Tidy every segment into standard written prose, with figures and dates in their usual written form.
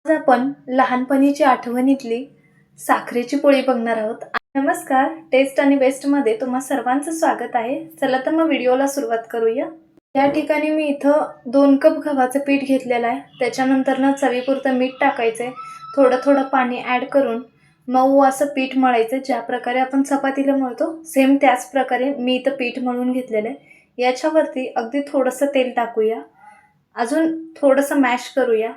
आज आपण लहानपणीची आठवणीतली साखरेची पोळी बघणार आहोत। नमस्कार, टेस्ट आणि बेस्ट मध्ये तुम्हा सर्वांचं स्वागत आहे। चला तर मग व्हिडिओला सुरुवात करूया। या ठिकाणी मी इथं 2 कप गव्हाचं पीठ घेतलेलं आहे। त्याच्यानंतर ना चवीपुरतं मीठ टाकायचंय, थोडं थोडं पाणी ॲड करून मऊ असं पीठ मळायचं। ज्या प्रकारे आपण चपातीला मळतो सेम त्याच प्रकारे मी इथं पीठ मळून घेतलेलं आहे। याच्यावरती अगदी थोडंसं तेल टाकूया, अजून थोडंसं मॅश करूया।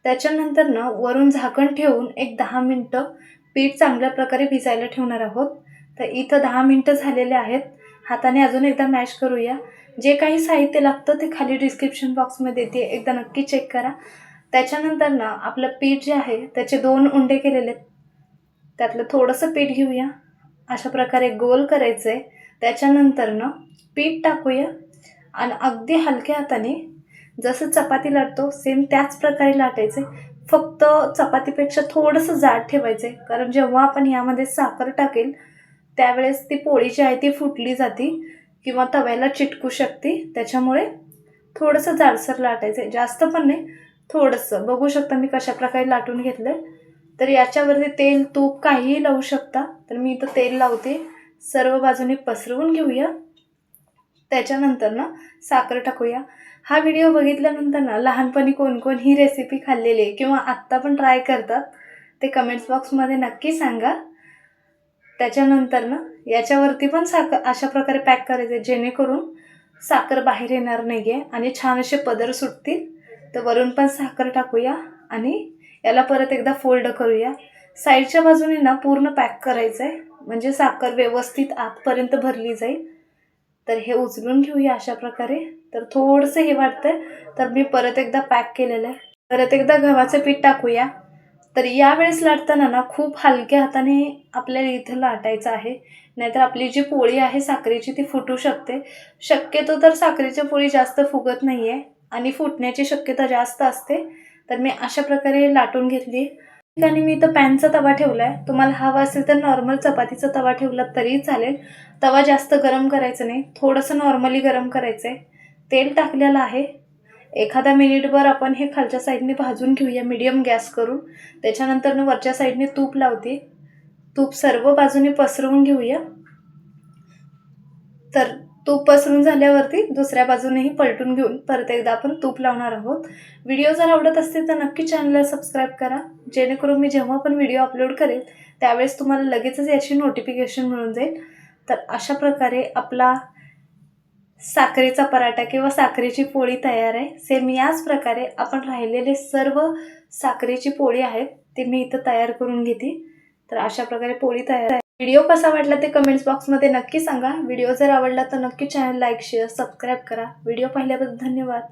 त्याच्यानंतर ना वरून झाकण ठेवून एक 10 मिनिटं पीठ चांगल्या प्रकारे भिजायला ठेवणार आहोत। तर इथं 10 मिनिटं झालेले आहेत। हाताने अजून एकदा मॅश करूया। जे काही साहित्य लागतं ते खाली डिस्क्रिप्शन बॉक्समध्ये देते, एकदा नक्की चेक करा। त्याच्यानंतर ना आपलं पीठ जे आहे त्याचे 2 उंडे केलेले आहेत, त्यातलं थोडंसं पीठ घेऊया, अशा प्रकारे गोल करायचंय। त्याच्यानंतर ना पीठ टाकूया आणि अगदी हलक्या हाताने जसं चपाती लाटतो सेम त्याच प्रकारे लाटायचे। फक्त चपातीपेक्षा थोडंसं जाड ठेवायचे, कारण जेव्हा आपण यामध्ये साखर टाकेल त्यावेळेस ती पोळी जी आहे ती फुटली जाते किंवा तव्याला चिटकू शकते। त्याच्यामुळे थोडंसं जाडसर लाटायचं, जास्त पण नाही, थोडंसं। बघू शकता मी कशा प्रकारे लाटून घेतलंय। तर याच्यावरती तेल तूप काहीही लावू शकता, तर मी इथं तेल लावते। सर्व बाजूने पसरवून घेऊया। त्याच्यानंतर ना साखर टाकूया। हा व्हिडिओ बघितल्यानंतर ना लहानपणी कोण कोण ही रेसिपी खाल्लेली आहे किंवा आत्ता पण ट्राय करतात ते कमेंट्स बॉक्समध्ये नक्की सांगा। त्याच्यानंतर ना याच्यावरती पण साखर अशा प्रकारे पॅक करायचे, जेणेकरून साखर बाहेर येणार नाही आहे आणि छान असे पदर सुटतील। तर वरून पण साखर टाकूया आणि याला परत एकदा फोल्ड करूया। साईडच्या बाजूने ना पूर्ण पॅक करायचं आहे, म्हणजे साखर व्यवस्थित आतपर्यंत भरली जाईल। तर हे उचलून घेऊया अशा प्रकारे। तर थोडंसं हे वाटतंय, तर मी परत एकदा पॅक केलेलं आहे। परत एकदा गव्हाचं पीठ टाकूया। तर यावेळेस लाटताना ना खूप हलक्या हाताने आपल्याला इथं लाटायचं आहे, नाहीतर आपली जी पोळी आहे साखरेची ती फुटू शकते। शक्यतो तर साखरेची पोळी जास्त फुगत नाही आहे आणि फुटण्याची शक्यता जास्त असते। तर मी अशा प्रकारे लाटून घेतली। ठिकाणी मी इथं पॅनचा तवा ठेवला आहे, तुम्हाला हवा असेल तर नॉर्मल चपातीचा तवा ठेवला तरी चालेल। तवा जास्त गरम करायचं नाही, थोडंसं नॉर्मली गरम करायचं आहे। तेल टाकलेलं आहे, एखादा मिनिटभर आपण हे खालच्या साईडने भाजून घेऊया मीडियम गॅस करून। त्याच्यानंतर वरच्या साईडने तूप लावते, तूप सर्व बाजूने पसरवून घेऊया। तर तूप पसरून झाल्यावरती दुसऱ्या बाजूनेही पलटून घेऊन परत एकदा आपण तूप लावणार आहोत। व्हिडिओ जर आवडत असतील तर नक्की चॅनलला सबस्क्राईब करा, जेणेकरून मी जेव्हा पण व्हिडिओ अपलोड करेल त्यावेळेस तुम्हाला लगेचच याची नोटिफिकेशन मिळून जाईल। तर अशा प्रकारे आपला साखरेचा पराठा किंवा साखरेची पोळी तयार आहे। सेम याच प्रकारे आपण राहिलेले सर्व साखरेची पोळी आहेत ते मी इथं तयार करून घेते। तर अशा प्रकारे पोळी तयार आहे। व्हिडिओ कसा वाटला ते कमेंट्स बॉक्समध्ये नक्की सांगा। व्हिडिओ जर आवडला तर नक्की चॅनल लाईक शेअर सबस्क्राईब करा। व्हिडिओ पाहिल्याबद्दल धन्यवाद।